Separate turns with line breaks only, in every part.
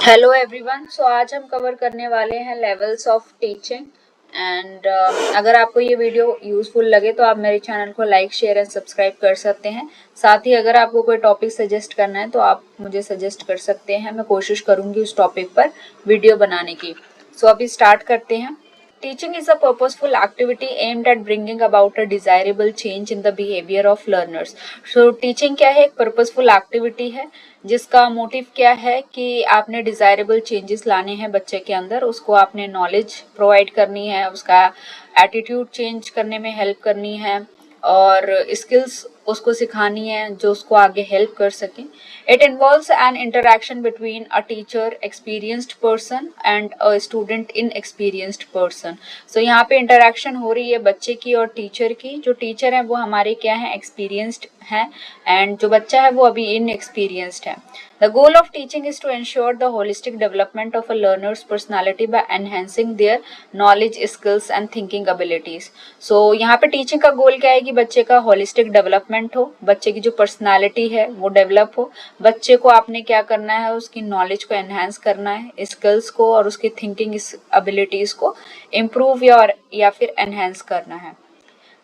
Hello everyone. सो आज हम cover करने वाले हैं लेवल्स ऑफ टीचिंग एंड अगर आपको ये वीडियो यूजफुल लगे तो आप मेरे चैनल को लाइक शेयर एंड सब्सक्राइब कर सकते हैं। साथ ही अगर आपको कोई टॉपिक सजेस्ट करना है तो आप मुझे सजेस्ट कर सकते हैं। मैं कोशिश करूंगी उस टॉपिक पर वीडियो बनाने की। सो अभी स्टार्ट करते हैं। Teaching is a purposeful activity aimed at bringing about a desirable change in the behavior of learners. So teaching क्या है? एक purposeful activity है जिसका मोटिव क्या है कि आपने डिजायरेबल चेंजेस लाने हैं बच्चे के अंदर, उसको आपने नॉलेज प्रोवाइड करनी है, उसका एटीट्यूड चेंज करने में हेल्प करनी है और स्किल्स उसको सिखानी है जो उसको आगे हेल्प कर सके। It involves an interaction between a teacher experienced person and a student in experienced person. So यहाँ पे इंटरेक्शन हो रही है बच्चे की और टीचर की। जो टीचर है वो हमारे क्या है? एक्सपीरियंस्ड है एंड जो बच्चा है वो अभी इनएक्सपीरियंस्ड है। The goal of teaching is to ensure the holistic development of a learner's personality by enhancing their knowledge, skills and thinking abilities. So यहाँ पे टीचिंग का गोल क्या है कि बच्चे का होलिस्टिक डेवलपमेंट हो, बच्चे की जो पर्सनालिटी है वो डेवलप हो। बच्चे को आपने क्या करना है? उसकी नॉलेज को एनहांस करना है, स्किल्स को और उसकी थिंकिंग एबिलिटीज को इम्प्रूव या फिर एनहांस करना है।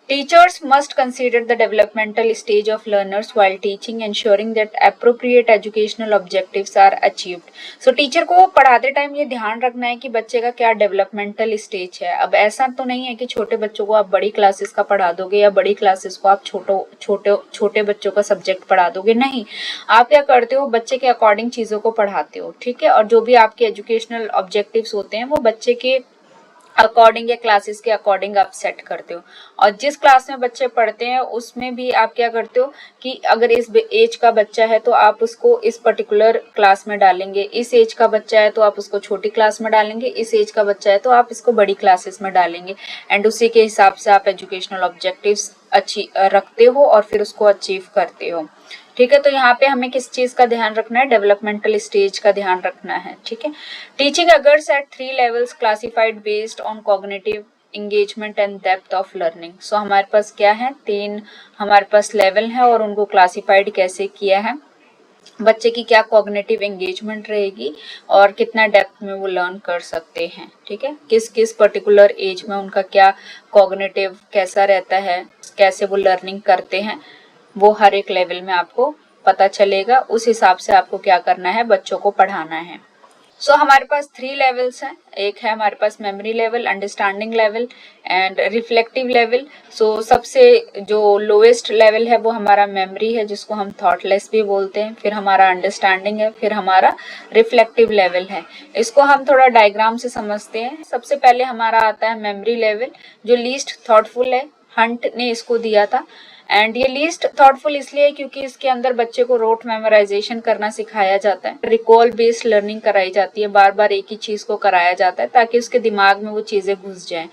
Teachers must consider the developmental stage of learners while teaching, ensuring that appropriate educational objectives are achieved. So teacher को पढ़ाते टाइम ये ध्यान रखना है कि बच्चे का क्या डेवलपमेंटल स्टेज है। अब ऐसा तो नहीं है कि छोटे बच्चों को आप बड़ी क्लासेस का पढ़ा दोगे या बड़ी क्लासेस को आप छोटे बच्चों का सब्जेक्ट पढ़ा दोगे। नहीं, आप क्या करते हो? बच्चे के अकॉर्डिंग चीजों को पढ़ाते हो, ठीक है। और जो भी आपके एजुकेशनल ऑब्जेक्टिव्स होते हैं वो बच्चे के अकॉर्डिंग या क्लासेस के अकॉर्डिंग आप सेट करते हो। और जिस क्लास में बच्चे पढ़ते हैं उसमें भी आप क्या करते हो कि अगर इस एज का बच्चा है तो आप उसको इस पर्टिकुलर क्लास में डालेंगे, इस एज का बच्चा है तो आप उसको छोटी क्लास में डालेंगे, इस एज का बच्चा है तो आप इसको बड़ी क्लासेस में डालेंगे एंड उसी के हिसाब से आप एजुकेशनल ऑब्जेक्टिव्स रखते हो और फिर उसको अचीव करते हो, ठीक है। तो यहाँ पे हमें किस चीज का ध्यान रखना है? डेवलपमेंटल स्टेज का ध्यान रखना है, ठीक है। Teaching occurs at 3 levels classified based on cognitive engagement and depth of learning. So हमारे पास क्या है? 3 हमारे पास लेवल है और उनको क्लासिफाइड कैसे किया है? बच्चे की क्या कॉग्निटिव एंगेजमेंट रहेगी और कितना डेप्थ में वो लर्न कर सकते हैं, ठीक है। किस किस पर्टिकुलर एज में उनका क्या कॉग्निटिव कैसा रहता है, कैसे वो लर्निंग करते हैं, वो हर एक लेवल में आपको पता चलेगा। उस हिसाब से आपको क्या करना है? बच्चों को पढ़ाना है। सो हमारे पास 3 लेवल्स हैं। एक है हमारे पास memory level, understanding level and reflective level. So सबसे जो लोएस्ट लेवल है वो हमारा मेमोरी है जिसको हम थॉटलेस भी बोलते हैं, फिर हमारा अंडरस्टैंडिंग है, फिर हमारा रिफ्लेक्टिव लेवल है। इसको हम थोड़ा डायग्राम से समझते हैं। सबसे पहले हमारा आता है मेमोरी लेवल जो लीस्ट थॉटफुल है। हंट ने इसको दिया था एंड ये लीस्ट थॉटफुल इसलिए क्योंकि इसके अंदर बच्चे को रोट मेमोराइजेशन करना सिखाया जाता है, रिकॉल बेस्ड लर्निंग कराई जाती है, बार बार एक ही चीज को कराया जाता है ताकि उसके दिमाग में वो चीजें घुस जाएं।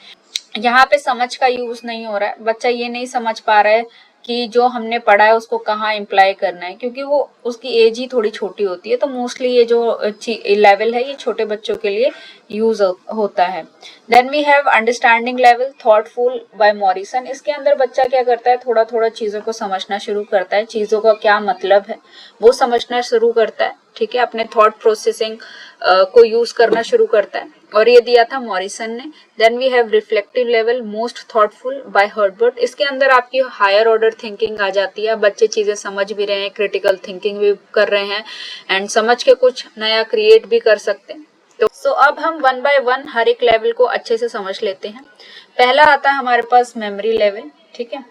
यहाँ पे समझ का यूज नहीं हो रहा है, बच्चा ये नहीं समझ पा रहा है कि जो हमने पढ़ा है उसको कहाँ इम्प्लाई करना है क्योंकि वो उसकी एज ही थोड़ी छोटी होती है। तो मोस्टली ये जो लेवल है ये छोटे बच्चों के लिए यूज होता है। Then we have understanding level thoughtful by Morrison. इसके अंदर बच्चा क्या करता है? थोड़ा थोड़ा चीजों को समझना शुरू करता है, चीजों का क्या मतलब है वो समझना शुरू करता है, ठीक है। अपने थॉट प्रोसेसिंग को यूज करना शुरू करता है और ये दिया था मॉरिसन ने। Then we have reflective level most thoughtful by Herbert. इसके अंदर आपकी हायर ऑर्डर थिंकिंग आ जाती है, बच्चे चीजें समझ भी रहे हैं, क्रिटिकल थिंकिंग भी कर रहे हैं एंड समझ के कुछ नया क्रिएट भी कर सकते हैं। तो अब हम 1 बाय 1 हर एक लेवल को अच्छे से समझ लेते हैं। पहला आता है हमारे पास मेमोरी लेवल, ठीक है।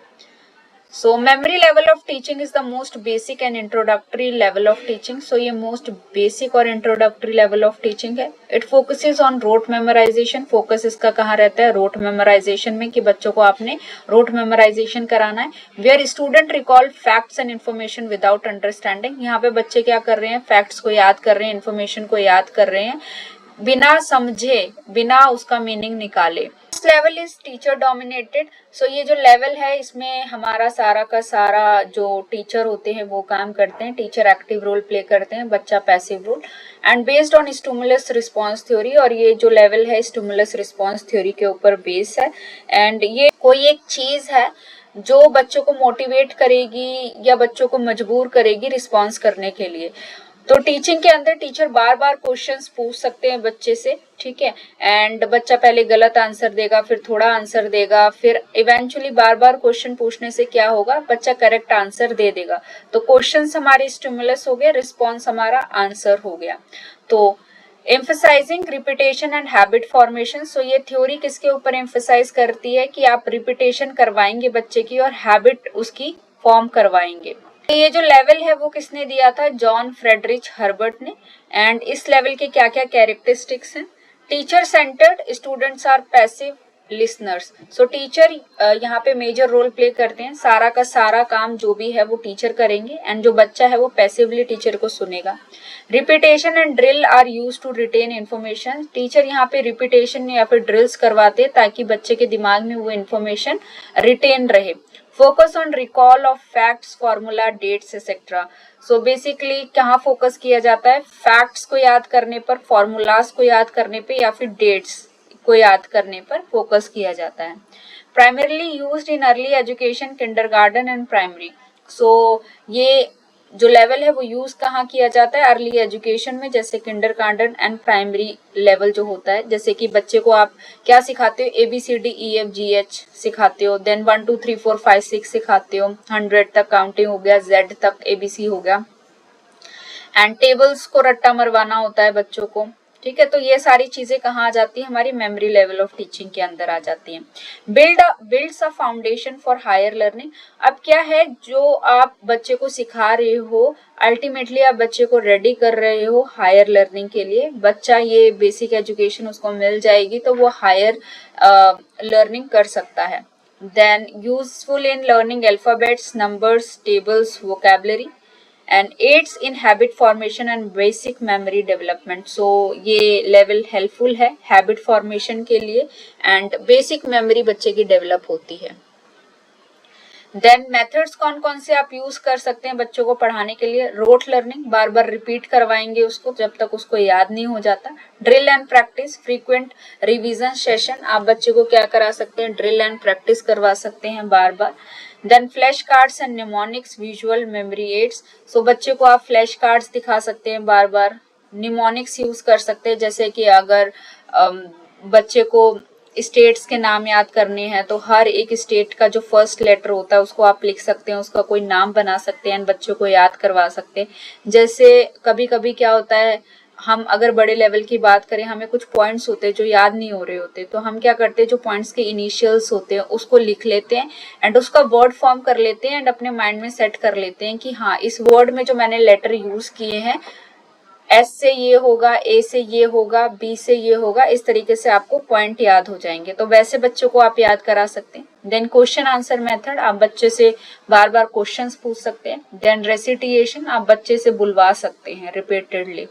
So memory level of teaching is the most basic and introductory level of teaching. So ये मोस्ट बेसिक और इंट्रोडक्टरी लेवल ऑफ टीचिंग है। It focuses on rote memorization. Focus इसका कहाँ रहता है? रोट मेमोराइजेशन में, कि बच्चों को आपने रोट मेमोराइजेशन कराना है। Where student recall facts and information without understanding. यहाँ पे बच्चे क्या कर रहे हैं? फैक्ट्स को याद कर रहे हैं, इन्फॉर्मेशन को याद कर रहे हैं बिना समझे, बिना उसका मीनिंग निकाले। Level is teacher dominated. So ये जो लेवल है इसमें हमारा सारा का सारा जो टीचर होते हैं वो काम करते हैं, टीचर एक्टिव रोल प्ले करते हैं, बच्चा passive role and based on stimulus response theory. और ये जो लेवल है स्टिमुलस रिस्पांस थ्योरी के ऊपर बेस है एंड ये कोई एक चीज है जो बच्चों को मोटिवेट करेगी या बच्चों को मजबूर करेगी रिस्पांस करने के लिए। तो टीचिंग के अंदर टीचर बार बार क्वेश्चंस पूछ सकते हैं बच्चे से, ठीक है, एंड बच्चा पहले गलत आंसर देगा, फिर थोड़ा आंसर देगा, फिर इवेंचुअली बार बार क्वेश्चन पूछने से क्या होगा, बच्चा करेक्ट आंसर दे देगा। तो क्वेश्चंस हमारे स्टिमुलस हो गया, रिस्पॉन्स हमारा आंसर हो गया। तो emphasizing repetition and habit formation, so ये थ्योरी किसके ऊपर एम्फसाइज करती है कि आप रिपीटेशन करवाएंगे बच्चे की और हैबिट उसकी फॉर्म करवाएंगे। ये जो लेवल है वो किसने दिया था, जॉन फ्रेडरिच हर्बर्ट ने। एंड इस लेवल के क्या क्या कैरेक्टरिस्टिक्स हैं, teacher centred, students are passive listeners, so teacher यहाँ पे मेजर रोल प्ले करते हैं, सारा का सारा काम जो भी है वो टीचर करेंगे एंड जो बच्चा है वो पैसिवली टीचर को सुनेगा। Repetition and drill are used to retain information, teacher यहाँ पे रिपीटेशन या फिर ड्रिल्स करवाते हैं ताकि बच्चे के दिमाग में वो इन्फॉर्मेशन रिटेन रहे। Focus on recall of facts, formula, dates etcetera, so basically कहाँ फोकस किया जाता है, फैक्ट्स को याद करने पर, फॉर्मूलाज को याद करने पे या फिर डेट्स को याद करने पर फोकस किया जाता है। Primarily used in early education, kindergarten and primary, so ये जो लेवल है वो यूज कहाँ किया जाता है, अर्ली एजुकेशन में, जैसे किंडरगार्टन एंड प्राइमरी लेवल जो होता है, जैसे कि बच्चे को आप क्या सिखाते हो, ABCDEFGH सिखाते हो, देन 1 2 3 4 5 6 सिखाते हो, 100 तक काउंटिंग हो गया, Z तक ABC हो गया, एंड टेबल्स को रट्टा मरवाना होता है बच्चों को, ठीक है। तो ये सारी चीजें कहाँ आ जाती है, हमारी मेमोरी लेवल ऑफ टीचिंग के अंदर आ जाती हैं। Builds a foundation for higher learning, अब क्या है जो आप बच्चे को सिखा रहे हो, अल्टीमेटली आप बच्चे को रेडी कर रहे हो हायर लर्निंग के लिए, बच्चा ये बेसिक एजुकेशन उसको मिल जाएगी तो वो हायर लर्निंग कर सकता है। Then useful in learning alphabets, numbers, tables, vocabulary, and aids in habit formation and basic memory development, so ये लेवल हेल्पफुल है हैबिट फॉर्मेशन के लिए एंड बेसिक मेमोरी बच्चे की डेवलप होती है। देन मेथड्स कौन कौन से आप यूज कर सकते हैं बच्चों को पढ़ाने के लिए, रोट लर्निंग, बार बार रिपीट करवाएंगे उसको जब तक उसको याद नहीं हो जाता, drill and practice, frequent revision session, आप बच्चे को क्या करा सकते हैं, ड्रिल एंड प्रैक्टिस करवा सकते हैं बार बार। Then flash cards and mnemonics, visual memory aids, so बच्चे को आप फ्लैश कार्ड्स दिखा सकते हैं बार बार, निमोनिक्स यूज कर सकते हैं, जैसे कि अगर बच्चे को स्टेट्स के नाम याद करने हैं तो हर एक स्टेट का जो फर्स्ट लेटर होता है उसको आप लिख सकते हैं, उसका कोई नाम बना सकते हैं, बच्चों को याद करवा सकते हैं। जैसे कभी कभी क्या होता है, हम अगर बड़े लेवल की बात करें, हमें कुछ पॉइंट्स होते हैं जो याद नहीं हो रहे होते, तो हम क्या करते हैं, जो पॉइंट्स के इनिशियल्स होते हैं उसको लिख लेते हैं एंड उसका वर्ड फॉर्म कर लेते हैं एंड अपने माइंड में सेट कर लेते हैं कि हाँ इस वर्ड में जो मैंने लेटर यूज किए हैं, S से ये होगा, A से ये होगा, B से ये होगा, इस तरीके से आपको पॉइंट याद हो जाएंगे। तो वैसे बच्चों को आप याद करा सकते हैं। देन क्वेश्चन आंसर मेथड, आप बच्चे से बार बार क्वेश्चंस पूछ सकते हैं। देन रेसिटेशन, आप बच्चे से बुलवा सकते हैं रिपीटेडली।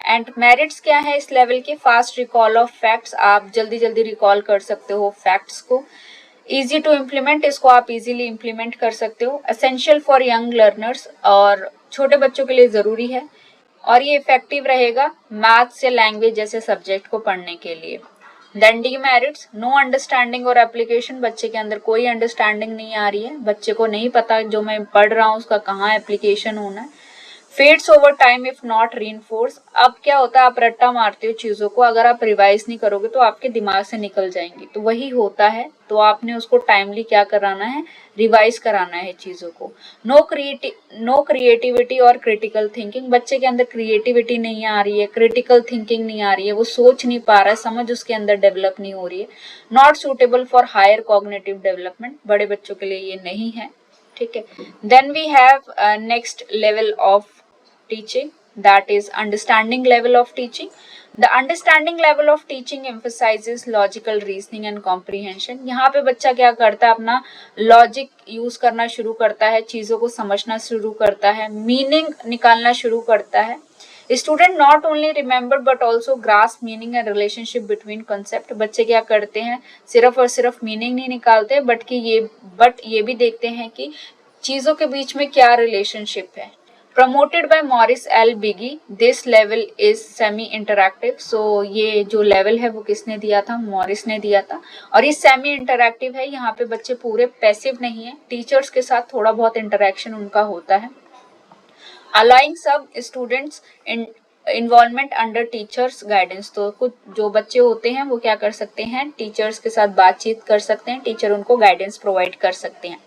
एंड मेरिट्स क्या है इस लेवल के, फास्ट रिकॉल ऑफ फैक्ट्स, आप जल्दी जल्दी रिकॉल कर सकते हो फैक्ट्स को। इजी टू इम्प्लीमेंट, इसको आप इजीली इम्प्लीमेंट कर सकते हो। एसेंशियल फॉर यंग लर्नर्स, और छोटे बच्चों के लिए जरूरी है और ये इफेक्टिव रहेगा मैथ्स या लैंग्वेज जैसे सब्जेक्ट को पढ़ने के लिए। देन डीमेरिट्स, नो अंडरस्टैंडिंग और एप्लीकेशन, बच्चे के अंदर कोई अंडरस्टैंडिंग नहीं आ रही है, बच्चे को नहीं पता जो मैं पढ़ रहा हूँ उसका कहाँ एप्लीकेशन होना है। Fades over time if not reinforce, अब क्या होता है, आप रट्टा मारते हो चीजों को, अगर आप रिवाइज नहीं करोगे तो आपके दिमाग से निकल जाएंगी, तो वही होता है, तो आपने उसको टाइमली क्या कराना है, रिवाइज कराना है चीजों को। नो क्रिएटिविटी और क्रिटिकल थिंकिंग, बच्चे के अंदर क्रिएटिविटी नहीं आ रही है, क्रिटिकल थिंकिंग नहीं आ रही है, वो सोच नहीं पा रहा है, समझ उसके अंदर डेवलप नहीं हो रही है। Not suitable for higher cognitive development, बड़े बच्चों के लिए ये नहीं है, ठीक है। Then we have next level of teaching, that is understanding level of teaching. The understanding level of teaching emphasizes logical reasoning and comprehension. यहाँ पे बच्चा क्या करता है, अपना लॉजिक यूज करना शुरू करता है, चीजों को समझना शुरू करता है, मीनिंग निकालना शुरू करता है। Student not only remember but also grasp meaning and relationship between concept, बच्चे क्या करते हैं, सिर्फ और सिर्फ मीनिंग नहीं निकालते बट ये भी देखते हैं कि चीजों के बीच में क्या रिलेशनशिप है। Promoted by Morris L. Biggie, this level is semi-interactive. So ये जो लेवल है वो किसने दिया था, मॉरिस ने दिया था, और ये सेमी इंटरैक्टिव है, यहाँ पे बच्चे पूरे पैसिव नहीं है, टीचर्स के साथ थोड़ा बहुत इंटरेक्शन उनका होता है। अलाइंग सब students in involvement under teachers guidance. तो कुछ जो बच्चे होते हैं वो क्या कर सकते हैं, टीचर्स के साथ बातचीत कर सकते हैं, टीचर उनको गाइडेंस प्रोवाइड कर सकते हैं।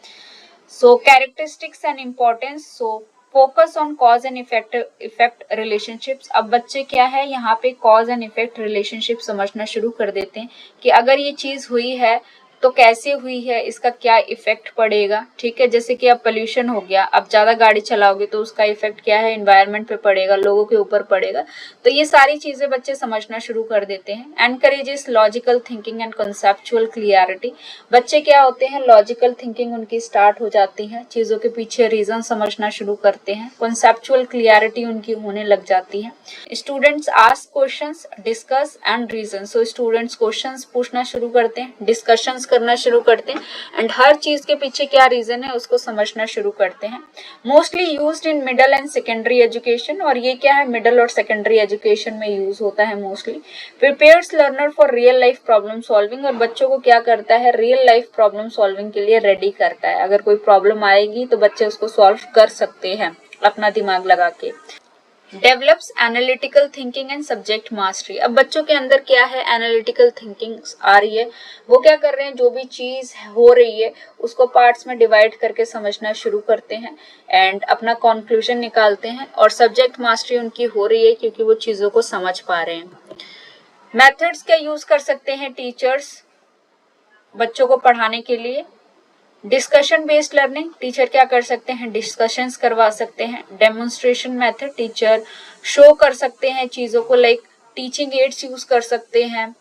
So characteristics and importance, so focus on cause and effect relationships. अब बच्चे क्या है यहाँ पे कॉज एंड इफेक्ट रिलेशनशिप समझना शुरू कर देते हैं कि अगर ये चीज हुई है तो कैसे हुई है, इसका क्या इफेक्ट पड़ेगा। ठीक है, जैसे कि अब पोल्यूशन हो गया, अब ज्यादा गाड़ी चलाओगे तो उसका इफेक्ट क्या है, एनवायरनमेंट पे पड़ेगा, लोगों के ऊपर पड़ेगा। तो ये सारी चीजें बच्चे समझना शुरू कर देते हैं। Encourages logical thinking and conceptual clarity. बच्चे क्या होते हैं, लॉजिकल थिंकिंग उनकी स्टार्ट हो जाती है, चीजों के पीछे रीजन समझना शुरू करते हैं, कंसेप्चुअल क्लियरिटी उनकी होने लग जाती है। Students ask questions, discuss and reason. So students questions पूछना शुरू करते हैं, डिस्कशंस करना शुरू करते हैं एंड हर चीज के पीछे क्या रीजन है उसको समझना शुरू करते हैं। Mostly used in middle and secondary education, और ये क्या है, मिडिल और सेकेंडरी एजुकेशन में यूज होता है mostly. Prepares learner for real life problem solving, और बच्चों को क्या करता है, रियल लाइफ प्रॉब्लम सॉल्विंग के लिए रेडी करता है। अगर कोई प्रॉब्लम आएगी तो बच्चे उसको सॉल्व कर सकते हैं अपना दिमाग लगा के। Develops analytical thinking and subject mastery. अब बच्चों के अंदर क्या है, एनालिटिकल थिंकिंग आ रही है, वो क्या कर रहे हैं, जो भी चीज हो रही है उसको पार्ट्स में डिवाइड करके समझना शुरू करते हैं एंड अपना कंक्लूजन निकालते हैं, और सब्जेक्ट मास्टरी उनकी हो रही है क्योंकि वो चीजों को समझ पा रहे हैं। मेथड्स क्या यूज कर सकते हैं टीचर्स बच्चों को पढ़ाने के लिए, डिस्कशन बेस्ड लर्निंग, टीचर क्या कर सकते हैं, डिस्कशंस करवा सकते हैं। डेमोन्स्ट्रेशन मेथड, टीचर शो कर सकते हैं चीजों को, लाइक टीचिंग एड्स यूज कर सकते हैं,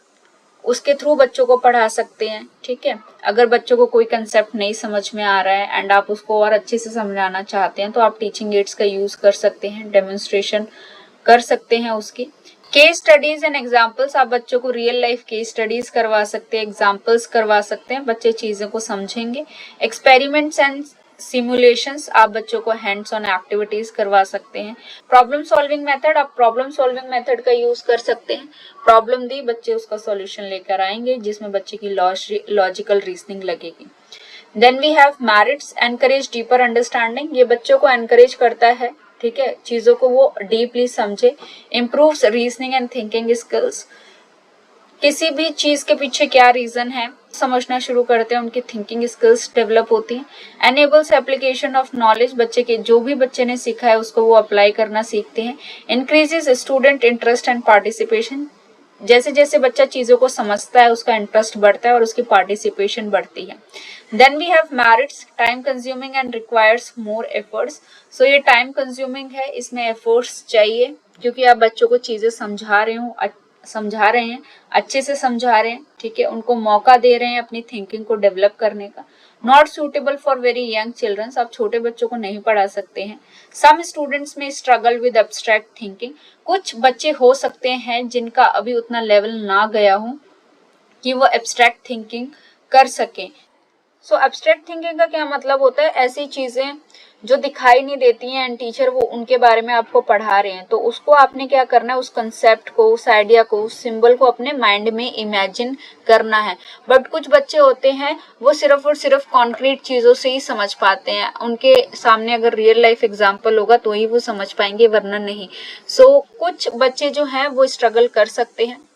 उसके थ्रू बच्चों को पढ़ा सकते हैं। ठीक है, अगर बच्चों को कोई कंसेप्ट नहीं समझ में आ रहा है एंड आप उसको और अच्छे से समझाना चाहते हैं तो आप टीचिंग एड्स का यूज कर सकते हैं, डेमोन्स्ट्रेशन कर सकते हैं उसकी। केस स्टडीज एंड एग्जाम्पल्स, आप बच्चों को रियल लाइफ केस स्टडीज करवा सकते हैं, एग्जाम्पल्स करवा सकते हैं, बच्चे चीजों को समझेंगे। एक्सपेरिमेंट्स एंड सिमुलेशंस, आप बच्चों को हैंड्स ऑन एक्टिविटीज करवा सकते हैं। प्रॉब्लम सॉल्विंग मेथड, आप प्रॉब्लम सॉल्विंग मेथड का यूज कर सकते हैं। प्रॉब्लम दी, बच्चे उसका सॉल्यूशन लेकर आएंगे जिसमें बच्चे की लॉजिकल रीजनिंग लगेगी। Then we have merits, encourage deeper understanding, ये बच्चों को एनकरेज करता है, ठीक है, चीजों को वो डीपली समझे। Improves reasoning and thinking skills, किसी भी चीज के पीछे क्या रीजन है समझना शुरू करते हैं, उनकी थिंकिंग स्किल्स डेवलप होती हैं। एनेबल्स एप्लीकेशन ऑफ नॉलेज, बच्चे के जो भी बच्चे ने सीखा है उसको वो अप्लाई करना सीखते हैं। Increases student interest and participation, जैसे जैसे बच्चा चीजों को समझता है उसका इंटरेस्ट बढ़ता है और उसकी पार्टिसिपेशन बढ़ती है। Then we have merits, time consuming and requires more efforts. So ये टाइम कंज्यूमिंग है, इसमें एफर्ट्स चाहिए क्योंकि आप बच्चों को चीजें समझा रहे हैं, अच्छे से समझा रहे हैं, ठीक है, उनको मौका दे रहे हैं अपनी थिंकिंग को डेवलप करने का। Not suitable for very young childrens, आप छोटे बच्चों को नहीं पढ़ा सकते हैं। Some students may struggle with abstract thinking, कुछ बच्चे हो सकते हैं जिनका अभी उतना लेवल ना गया हो कि वो एब्स्ट्रैक्ट थिंकिंग कर सकें। सो एब्स्ट्रैक्ट थिंकिंग का क्या मतलब होता है, ऐसी चीजें जो दिखाई नहीं देती हैं एंड टीचर वो उनके बारे में आपको पढ़ा रहे हैं तो उसको आपने क्या करना है, उस कंसेप्ट को, उस आइडिया को, उस सिंबल को अपने माइंड में इमेजिन करना है। बट कुछ बच्चे होते हैं वो सिर्फ और सिर्फ कॉन्क्रीट चीजों से ही समझ पाते हैं, उनके सामने अगर रियल लाइफ एग्जांपल होगा तो ही वो समझ पाएंगे वरना नहीं। सो कुछ बच्चे जो हैं वो स्ट्रगल कर सकते हैं।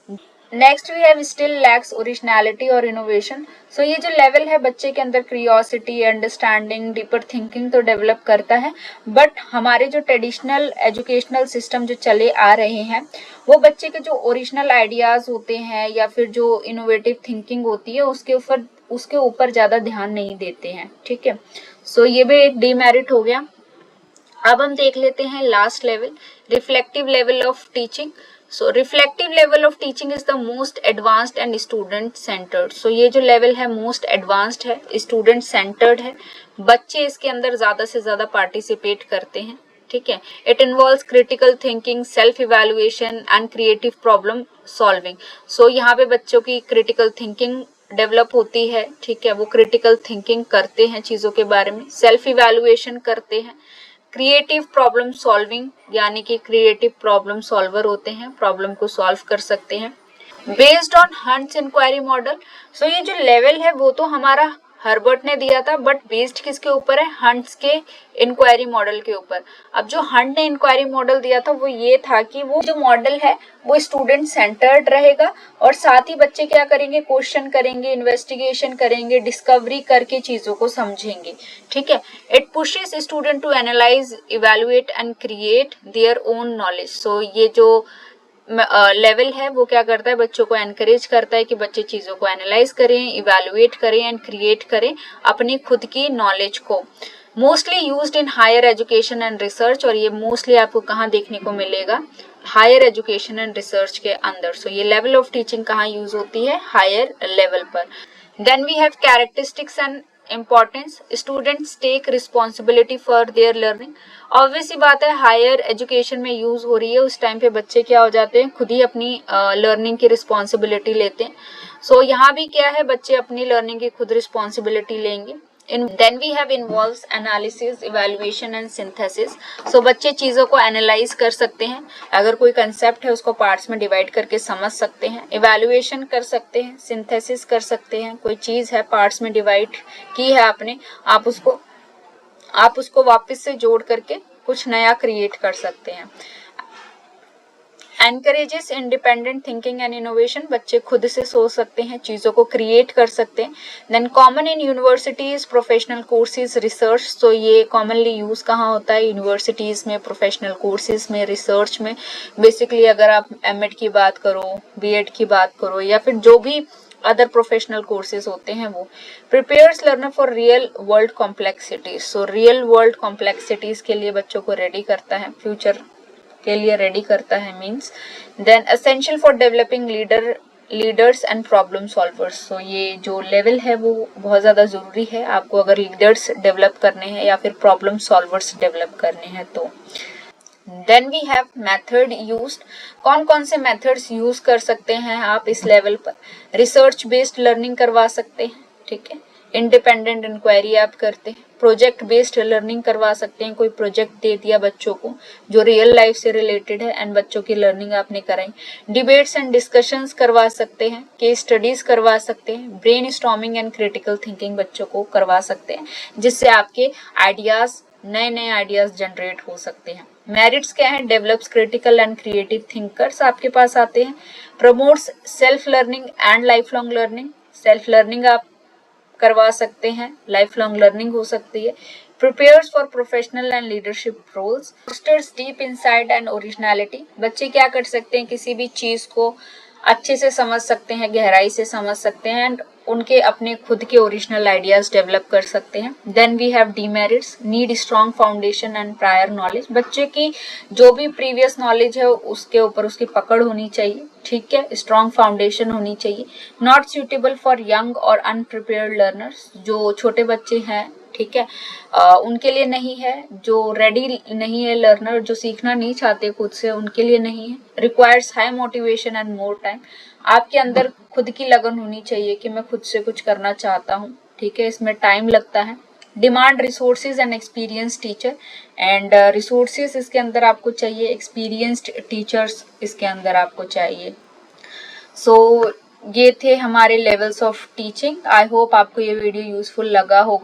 Next we have still lacks originality और इनोवेशन। सो ये जो लेवल है बच्चे के अंदर क्रियोसिटी, अंडरस्टैंडिंग, डीपर थिंकिंग तो डेवलप करता है, बट हमारे जो ट्रेडिशनल एजुकेशनल सिस्टम जो चले आ रहे हैं वो बच्चे के जो ओरिजिनल आइडियाज होते हैं या फिर जो इनोवेटिव थिंकिंग होती है उसके ऊपर ज्यादा ध्यान नहीं देते हैं। ठीक है, सो ये भी एक डीमेरिट हो गया। अब हम देख लेते हैं last level, reflective level of teaching. So reflective level of teaching is the most advanced and student centred. So ये जो लेवल है मोस्ट एडवांस्ड है, स्टूडेंट सेंटर्ड है, बच्चे इसके अंदर ज्यादा से ज्यादा पार्टिसिपेट करते हैं। ठीक है, it involves critical thinking, self evaluation and creative problem solving. So यहाँ पे बच्चों की क्रिटिकल थिंकिंग डेवलप होती है। ठीक है, वो क्रिटिकल थिंकिंग करते हैं चीजों के बारे में, सेल्फ इवैल्यूएशन करते हैं, क्रिएटिव प्रॉब्लम सॉल्विंग यानी कि क्रिएटिव प्रॉब्लम सॉल्वर होते हैं, प्रॉब्लम को सॉल्व कर सकते हैं। Based on Hunt's inquiry model. So ये जो लेवल है वो तो हमारा हर्बर्ट ने दिया था, बट बेस्ड किसके ऊपर है, हंट्स के इंक्वायरी मॉडल के ऊपर। अब जो हंट ने इंक्वायरी मॉडल दिया था वो ये था कि वो जो मॉडल है वो स्टूडेंट सेंटर्ड रहेगा और साथ ही बच्चे क्या करेंगे, क्वेश्चन करेंगे, इन्वेस्टिगेशन करेंगे, डिस्कवरी करके चीजों को समझेंगे। ठीक है, it pushes student to analyse, evaluate and create their own knowledge. So ये जो लेवल है वो क्या करता है, बच्चों को एनकरेज करता है कि बच्चे चीजों को एनालाइज करें, इवेलुएट करें एंड क्रिएट करें अपनी खुद की नॉलेज को। Mostly used in higher education and research, और ये मोस्टली आपको कहाँ देखने को मिलेगा, हायर एजुकेशन एंड रिसर्च के अंदर। सो ये लेवल ऑफ टीचिंग कहाँ यूज होती है, हायर लेवल पर। Then we have characteristics and importance, students take responsibility for their learning. Obvious सी बात है, हायर एजुकेशन में यूज हो रही है, उस टाइम पे बच्चे क्या हो जाते हैं, खुद ही अपनी लर्निंग की रिस्पॉन्सिबिलिटी लेते हैं। सो यहाँ भी क्या है, बच्चे अपनी लर्निंग की खुद रिस्पॉन्सिबिलिटी लेंगे। Then we have involves analysis, evaluation and synthesis. So बच्चे चीजों को एनालाइज कर सकते हैं, अगर कोई कंसेप्ट है उसको पार्ट्स में डिवाइड करके समझ सकते हैं, इवेल्युएशन कर सकते हैं, सिंथेसिस कर सकते हैं, कोई चीज है पार्ट्स में डिवाइड की है आपने, आप उसको वापस से जोड़ करके कुछ नया क्रिएट कर सकते हैं। Encourages independent thinking and innovation, बच्चे खुद से सोच सकते हैं, चीजों को क्रिएट कर सकते हैं। Then common in universities, professional courses, research. तो ये कॉमनली यूज कहाँ होता है, यूनिवर्सिटीज में, प्रोफेशनल कोर्सेज में, रिसर्च में। बेसिकली अगर आप एमएड की बात करो, बीएड की बात करो, या फिर जो भी अदर प्रोफेशनल कोर्सेज होते हैं वो। Prepares learner for real world complexities. So real world complexities के लिए बच्चों को रेडी करता है, फ्यूचर के लिए रेडी करता है means. Then essential for developing leaders and problem solvers. So ये जो लेवल है वो बहुत ज्यादा जरूरी है आपको, अगर लीडर्स डेवलप करने हैं या फिर प्रॉब्लम सॉल्वर्स डेवलप करने हैं तो। Then we have method used, कौन कौन से मेथड्स यूज कर सकते हैं आप इस लेवल पर। रिसर्च बेस्ड लर्निंग करवा सकते हैं, ठीक है, इंडिपेंडेंट इंक्वायरी आप करते हैं, प्रोजेक्ट बेस्ड लर्निंग करवा सकते हैं, कोई प्रोजेक्ट दे दिया बच्चों को जो रियल लाइफ से रिलेटेड है एंड बच्चों की लर्निंग आपने कराई। डिबेट्स एंड डिस्कशंस करवा सकते हैं, केस स्टडीज करवा सकते हैं, brain storming and critical thinking बच्चों को करवा सकते हैं, जिससे आपके आइडियाज, नए नए आइडियाज जनरेट हो सकते हैं। मेरिट्स क्या है, develops critical and creative thinkers आपके पास आते हैं। Promotes self learning and life long learning, self learning आप करवा सकते हैं, लाइफ लॉन्ग लर्निंग हो सकती है। Prepares for professional and leadership roles, fosters deep insight and originality. बच्चे क्या कर सकते हैं, किसी भी चीज को अच्छे से समझ सकते हैं, गहराई से समझ सकते हैं एंड उनके अपने खुद के ओरिजिनल आइडियाज डेवलप कर सकते हैं। Then we have demerits, need strong foundation and prior knowledge. बच्चे की जो भी प्रीवियस नॉलेज है उसके ऊपर उसकी पकड़ होनी चाहिए, ठीक है, स्ट्रॉन्ग फाउंडेशन होनी चाहिए। नॉट सुटेबल फॉर यंग और अनप्रिपेयर्ड लर्नर्स, जो छोटे बच्चे हैं, ठीक है, उनके लिए नहीं है, जो रेडी नहीं है लर्नर, जो सीखना नहीं चाहते खुद से, उनके लिए नहीं है। Requires high motivation and more time, आपके अंदर खुद की लगन होनी चाहिए कि मैं खुद से कुछ करना चाहता हूँ, ठीक है, इसमें टाइम लगता है। Demand resources and experience teacher, and resources इसके अंदर आपको चाहिए, एक्सपीरियंस्ड टीचर्स इसके अंदर आपको चाहिए। सो ये थे हमारे levels of teaching. I hope आपको ये वीडियो यूजफुल लगा होगा।